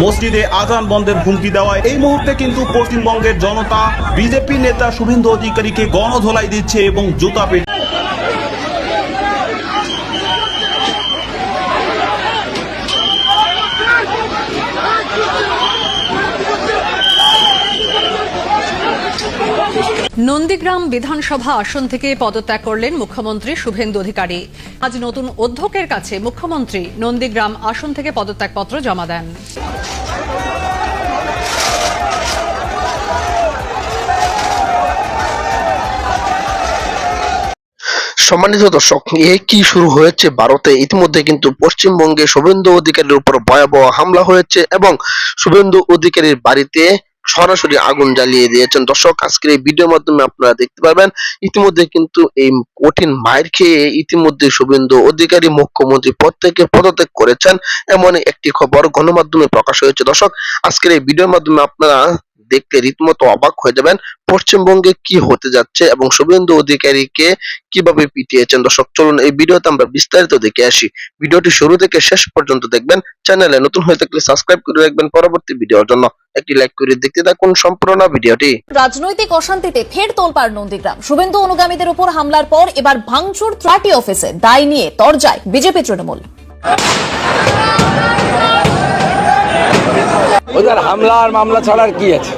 মসজিদে আজান বন্ধের হুমকি দেওয়ায় এই মুহূর্তে কিন্তু পশ্চিমবঙ্গের জনতা বিজেপি নেতা শুভেন্দু অধিকারীকে গণধোলাই দিচ্ছে এবং জুতা পেটা। নন্দীগ্রাম বিধানসভা আসন থেকে পদত্যাগ করলেন মুখ্যমন্ত্রী শুভেন্দু অধিকারী। আজ নতুন অধ্যক্ষের কাছে মুখ্যমন্ত্রী নন্দীগ্রাম আসন থেকে পদত্যাগপত্র জমা দেন। সম্মানিত দর্শক, কি শুরু হয়েছে ভারতে? ইতিমধ্যে কিন্তু পশ্চিমবঙ্গে শুভেন্দু অধিকারীর উপর ভয়াবহ হামলা হয়েছে এবং শুভেন্দু অধিকারীর বাড়িতে সরাসরি আগুন জ্বালিয়ে দিয়েছেন। দর্শক, আজকের এই ভিডিওর মাধ্যমে আপনারা দেখতে পারবেন ইতিমধ্যে কিন্তু এই কঠিন মায়ের খেয়ে ইতিমধ্যে শুভেন্দু অধিকারী মুখ্যমন্ত্রী পদ থেকে পদত্যাগ করেছেন, এমন একটি খবর গণমাধ্যমে প্রকাশ হয়েছে। দর্শক, আজকের এই ভিডিওর মাধ্যমে আপনারা দেখতে রীতিমতো অবাক হয়ে যাবেন পশ্চিমবঙ্গে কি হতে যাচ্ছে এবং শুভেন্দু অধিকারীকে কিভাবে পিটিয়েছেন। দর্শক, চলুন এই ভিডিওতে আমরা বিস্তারিত দেখে আসি। ভিডিওটি শুরু থেকে শেষ পর্যন্ত দেখবেন। চ্যানেলে নতুন হয়ে থাকলে সাবস্ক্রাইব করে রাখবেন পরবর্তী ভিডিওর জন্য। একটি লাইক করে দেখতে থাকুন সম্পূর্ণ ভিডিওটি। রাজনৈতিক অশান্তিতে ফের তোলপাড় নন্দীগ্রাম। শুভেন্দু অনুগামীদের উপর হামলার পর এবার ভাঙচুর পার্টি অফিসে, দায় নিয়ে তরজায় বিজেপি তৃণমূল। ওদের হামলা আর মামলা ছাড়ার কি আছে?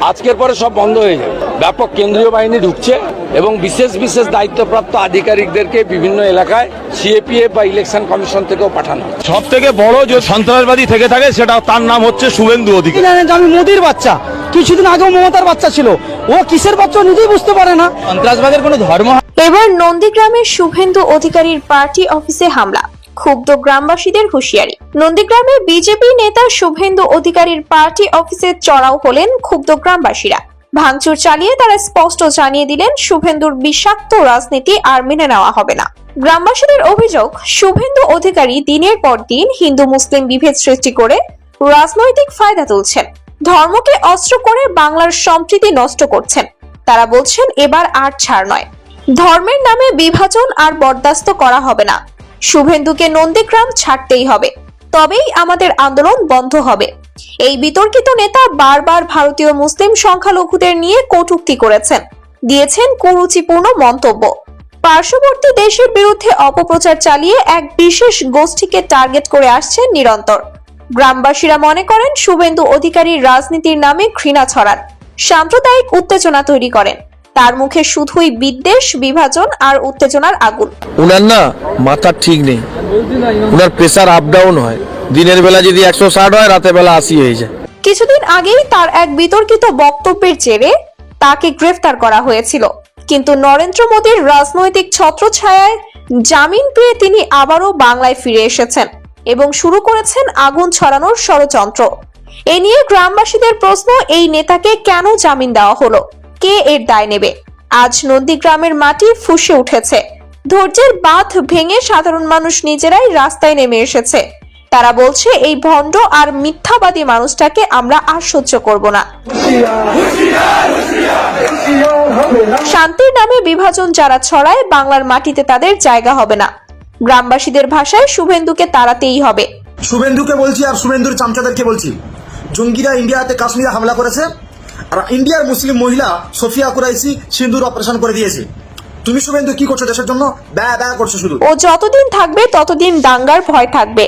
আজকের পরে সব বন্ধ হয়ে যাবে। ব্যাপক কেন্দ্রীয় বাহিনী ঢুকছে এবং বিশেষ বিশেষ দায়িত্বপ্রাপ্ত আধিকারিকদেরকে বিভিন্ন এলাকায় সিএপিএফ বা ইলেকশন কমিশন থেকেও পাঠানো। সব থেকে বড় যে সন্ত্রাসবাদী থেকে থাকে সেটা তার নাম হচ্ছে শুভেন্দু অধিকারী। আমি মোদির বাচ্চা, কিছুদিন আগেও মমতার বাচ্চা ছিল, ও কিসের বাচ্চা নিজেই বুঝতে পারে না। সন্ত্রাসবাদের কোনো ধর্ম। এবার নন্দীগ্রামের শুভেন্দু অধিকারীর পার্টি অফিসে হামলা, ক্ষুব্ধ গ্রামবাসীদের হুঁশিয়ারি। নন্দীগ্রামে বিজেপি নেতা শুভেন্দু অধিকারীর পার্টি অফিসে চড়াও হলেন ক্ষুব্ধ গ্রামবাসীরা। ভাঙচুর চালিয়ে তারা স্পষ্ট জানিয়ে দিলেন শুভেন্দুর বিষাক্ত রাজনীতি আর মেনে নেওয়া হবে না। গ্রামবাসীদের অভিযোগ, শুভেন্দু অধিকারী দিনের পর দিন হিন্দু মুসলিম বিভেদ সৃষ্টি করে রাজনৈতিক ফায়দা তুলছেন, ধর্মকে অস্ত্র করে বাংলার সম্প্রীতি নষ্ট করছেন। তারা বলছেন এবার আর ছাড় নয়, ধর্মের নামে বিভাজন আর বরদাস্ত করা হবে না। শুভেন্দুকে নন্দীগ্রাম ছাড়তেই হবে, তবেই আমাদের আন্দোলন বন্ধ হবে। এই বিতর্কিত নেতা বারবার ভারতীয় মুসলিম সংখ্যালঘুদের নিয়ে কটূক্তি করেছেন, দিয়েছেন কুরুচিপূর্ণ মন্তব্য। পার্শ্ববর্তী দেশের বিরুদ্ধে অপপ্রচার চালিয়ে এক বিশেষ গোষ্ঠীকে টার্গেট করে আসছেন নিরন্তর। গ্রামবাসীরা মনে করেন শুভেন্দু অধিকারীর রাজনীতির নামে ঘৃণা ছড়ান, সাম্প্রদায়িক উত্তেজনা তৈরি করেন। তার মুখে শুধুই বিদ্বেষ, বিভাজন আর উত্তেজনার আগুন। উনার না মাথা ঠিক নেই, উনার প্রেসার আপ ডাউন হয়। দিনের বেলা যদি 160 হয়, রাতের বেলা 80 হয়ে যায়। কিছুদিন আগেই তার এক বিতর্কিত বক্তব্যের জেরে তাকে গ্রেফতার করা হয়েছিল, কিন্তু নরেন্দ্র মোদীর রাজনৈতিক ছত্রছায়ায় জামিন পেয়ে তিনি আবারও বাংলায় ফিরে এসেছেন এবং শুরু করেছেন আগুন ছড়ানোর ষড়যন্ত্র। এ নিয়ে গ্রামবাসীদের প্রশ্ন, এই নেতাকে কেন জামিন দেওয়া হলো, কে এর দায় নেবে? আজ নন্দীগ্রামের মাটি ফুঁসে উঠেছে, ধৈর্যের বাঁধ ভেঙে সাধারণ মানুষ নিজেরাই রাস্তায় নেমে এসেছে। তারা বলছে এই ভণ্ড আর মিথ্যাবাদী মানুষটাকে আমরা আর সহ্য করব না। শান্তির নামে বিভাজন যারা ছড়ায়, বাংলার মাটিতে তাদের জায়গা হবে না। গ্রামবাসীদের ভাষায় শুভেন্দুকে তাড়াতেই হবে। শুভেন্দুকে বলছি আর শুভেন্দুর চামচাদেরকে বলছি, জঙ্গিরা ইন্ডিয়াতে কাশ্মীরে হামলা করেছে আর ইন্ডিয়ার মুসলিম মহিলা সোফিয়া কুরাইশি সিন্দুর অপারেশন করে দিয়েছে। তুমি শুভেন্দু কি করছো দেশের জন্য? ব্যয় করছো শুধু। ও যতদিন থাকবে ততদিন দাঙ্গার ভয় থাকবে,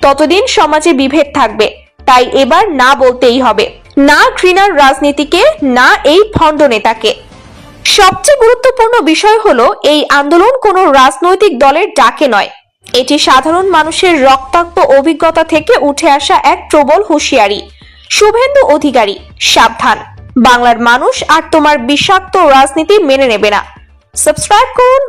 ততদিন সমাজে বিভেদ থাকবে। তাই এবার না বলতেই হবে, না ঘৃণার রাজনীতিকে, না এই ভণ্ড নেতাকে। সবচেয়ে গুরুত্বপূর্ণ বিষয় হলো এই আন্দোলন কোনো রাজনৈতিক দলের ডাকে নয়, এটি সাধারণ মানুষের রক্তাক্ত অভিজ্ঞতা থেকে উঠে আসা এক প্রবল হুঁশিয়ারি। শুভেন্দু অধিকারী, সাবধান, বাংলার মানুষ আর তোমার বিষাক্ত রাজনীতি মেনে নেবে না। সাবস্ক্রাইব করুন।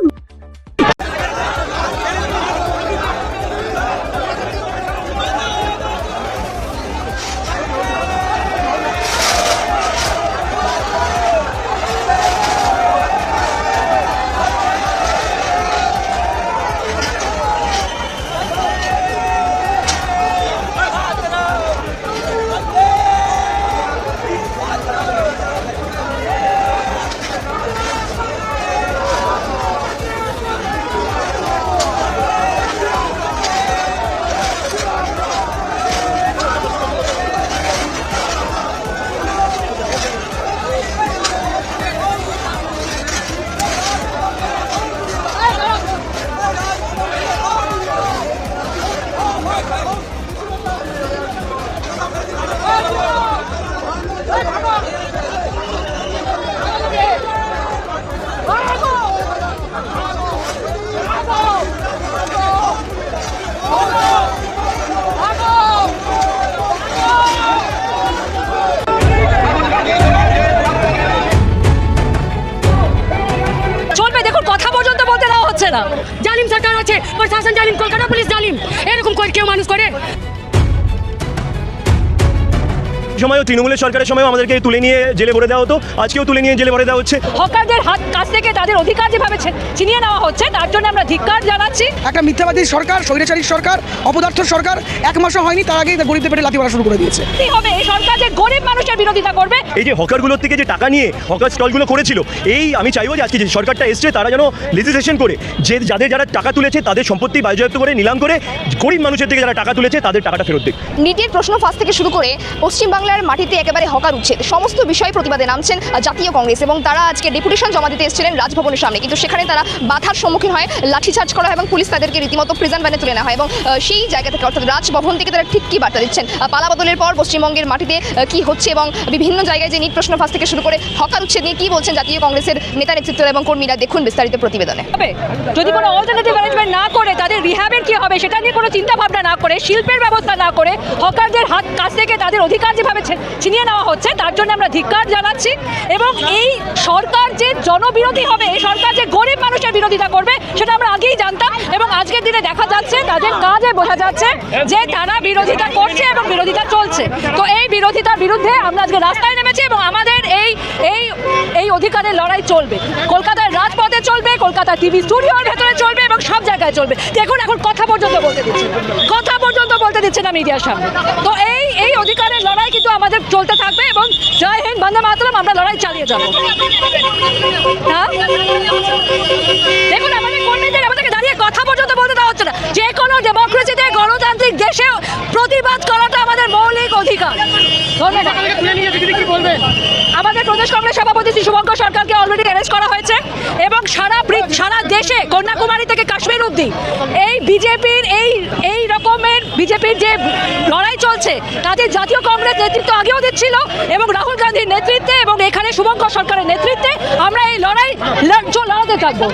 হচ্ছে না। জালিম সরকার আছে, প্রশাসন জালিম, কলকাতা পুলিশ জালিম, এরকম করে কেউ মানুষ করে? সময়ও তৃণমূলের সরকারের সময়ও আমাদেরকে তুলে নিয়ে জেলে ভরে দেওয়া হতো, আজকেও তুলে নিয়ে জেলে ভরে দেওয়া হচ্ছে। হকারদের কাছ থেকে তাদের অধিকার যেভাবে ছিনিয়ে নেওয়া হচ্ছে, তার জন্য আমরা ধিক্কার জানাচ্ছি। একটা মিথ্যাবাদী সরকার, স্বৈরাচারী সরকার, অপদার্থ সরকার 1 মাসও হয়নি, তার আগেই গরিবদের পেটে লাথি মারা শুরু করে দিয়েছে। কি হবে এই সরকার যে গরিব মানুষের বিরোধিতা করবে? এই যে হকারগুলোর থেকে যে টাকা নিয়ে হকার স্টলগুলো করেছিল, এই আমি চাইবো যে আজকে যে সরকারটা এসছে তারা যেন লেজিসলেশন করে যে যারা টাকা তুলেছে তাদের সম্পত্তি বাজেয়াপ্ত করে নিলাম করে গরিব মানুষের থেকে যারা টাকা তুলেছে তাদের টাকাটা ফেরত দিক। নিটের প্রশ্ন ফাঁস থেকে শুরু করে পশ্চিমবাংলার মাটিতে একেবারে হকার উচ্ছেদ সমস্ত বিষয়ে প্রতিবাদে নামছেন জাতীয় কংগ্রেস, এবং তারা আজকে ডেপুটেশন জমা দিতে এসেছিলেন রাজভবনের সামনে, কিন্তু সেখানে তারা বাধার সম্মুখীন হয়, লাঠিচার্জ করা হয় এবং পুলিশ তাদেরকে রীতিমতো প্রিজন ভ্যানে তুলে নেওয়া হয়। এবং সেই জায়গা থেকে অর্থাৎ রাজভবন থেকে তারা ঠিক কি বার্তা দিচ্ছেন, পালাবদলের পর পশ্চিমবঙ্গের মাটিতে কি হচ্ছে এবং বিভিন্ন জায়গায় যে নিট প্রশ্ন ফাঁস থেকে শুরু করে হকার উচ্ছেদ নিয়ে কি বলছেন জাতীয় কংগ্রেসের নেতা নেতৃত্ব এবং কর্মীরা, দেখুন বিস্তারিত প্রতিবেদনে। যদি কোনো অল্টারনেটিভ অ্যারেঞ্জমেন্ট না করে, তাদের রিহ্যাবের কি হবে সেটা নিয়ে কোনো চিন্তা ভাবনা না করে, শিল্পের ব্যবস্থা না করে, হকারদের কাছ থেকে তাদের অধিকার যেভাবে ছিনিয়ে নেওয়া হচ্ছে, তার জন্য আমরা ধিক্কার জানাচ্ছি। এবং এই সরকার যে জনবিরোধী হবে, এই সরকার যে গরিব মানুষের বিরোধিতা করবে, সেটা আমরা আগেই জানতাম, এবং আজকের দিনে দেখা যাচ্ছে, তাদের কাজে বোঝা যাচ্ছে যে তারা বিরোধিতা করছে এবং বিরোধিতা চলছে। তো এই বিরোধিতার বিরুদ্ধে আমরা আজকে রাস্তায় নেমেছি এবং আমাদের এই অধিকারের লড়াই চলবে। কলকাতার রাজপথে চলবে, কলকাতা টিভি স্টুডিওর ভেতরে চলবে এবং সব জায়গায় চলবে। দেখুন এখন কথা পর্যন্ত বলতে দিচ্ছে না মিডিয়ার সামনে। তো এই অধিকারের লড়াই কিন্তু আমাদের চলতে থাকবে এবং জয় হিন্দ, বন্দে মাতরম, আমরা লড়াই চালিয়ে যাবো। দেখুন আমাদের কর্মীদের আমাদেরকে দাঁড়িয়ে কথা পর্যন্ত বলতে দেওয়া হচ্ছে না। যে কোনো ডেমোক্রেসিতে, গণতান্ত্রিক দেশে প্রতিবাদ করাটা আমাদের মৌলিক অধিকার। ধন্যবাদ। আমাদের প্রদেশ কংগ্রেস সভাপতি শ্রী শুভঙ্কর সরকারকে অলরেডি অ্যারেস্ট করা হয়েছে এবং সারা দেশে কন্যাকুমারী থেকে কাশ্মীর অবধি এই বিজেপির যে লড়াই চলছে, তাদের জাতীয় কংগ্রেস নেতৃত্ব আগেও দিচ্ছিল এবং রাহুল গান্ধীর নেতৃত্বে এবং এখানে শুভঙ্কর সরকারের নেতৃত্বে আমরা এই লড়াই লড়াতে থাকবো।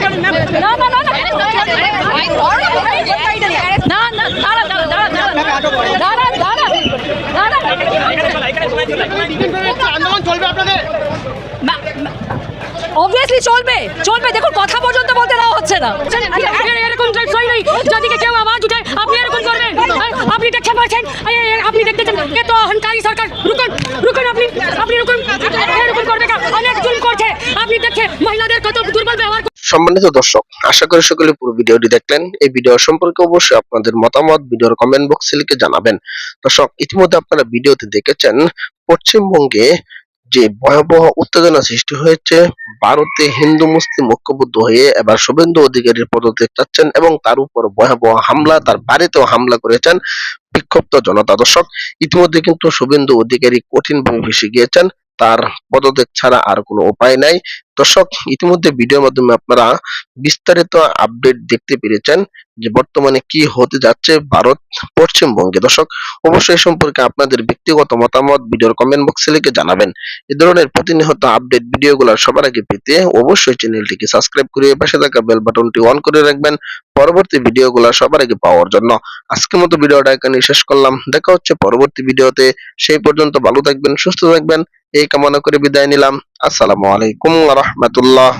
অবভিয়াসলি চলবে। দেখুন কথা পর্যন্ত বলতে দেওয়া হচ্ছে না। এরকম যদি কেউ আওয়াজ উঠায়, আপনি এরকম করবেন, আপনি দেখতে পাচ্ছেন, আপনি দেখতেছেন, এ তো অহংকারী সরকার। রুকুন আপনি রুকুন, এরকম করবে না, অনেক জুল করছে, আপনি দেখছেন মহিলাদের কত দুর্বল ব্যবহার। সম্মানিত দর্শক, আশা করি সকলে পুরো ভিডিওটি দেখলেন। এই ভিডিও সম্পর্কে অবশ্যই আপনাদের মতামত ভিডিওর কমেন্ট বক্সে লিখে জানাবেন। দর্শক, ইতিমধ্যে আপনারা ভিডিওতে দেখেছেন পশ্চিমবঙ্গে যে ভয়াবহ উত্তেজনা সৃষ্টি হয়েছে, ভারতে হিন্দু মুসলিম ঐক্যবদ্ধ হয়ে এবার শুভেন্দু অধিকারীর পদত্যাগ চাচ্ছেন এবং তার উপর ভয়াবহ হামলা, তার বাড়িতেও হামলা করেছেন বিক্ষুব্ধ জনতা। দর্শক, ইতিমধ্যে কিন্তু শুভেন্দু অধিকারী কঠিনভাবে ফেঁসে গিয়েছেন, তার পদত্যাগ ছাড়া আর কোনো উপায় নাই। দর্শক, ইতিমধ্যে ভিডিওর মাধ্যমে আপনারা বিস্তারিত আপডেট দেখতে পেরেছেন যে বর্তমানে কি হতে যাচ্ছে ভারত পশ্চিমবঙ্গে। দর্শক, অবশ্যই সম্পর্কে আপনাদের ব্যক্তিগত মতামত ভিডিওর কমেন্ট বক্সে লিখে জানাবেন। এই ধরনের প্রতিনিয়ত আপডেট ভিডিওগুলো সবার আগে পেতে অবশ্যই চ্যানেলটিকে সাবস্ক্রাইব করে পাশে থাকা বেল বাটনটি অন করে রাখবেন পরবর্তী ভিডিওগুলো সবার আগে পাওয়ার জন্য। আজকের মতো ভিডিওটা এখানে শেষ করলাম। দেখা হচ্ছে পরবর্তী ভিডিওতে। সেই পর্যন্ত ভালো থাকবেন, সুস্থ থাকবেন, এই কামনা করে বিদায় নিলাম। আসসালামু আলাইকুম ওয়া রাহমাতুল্লাহ।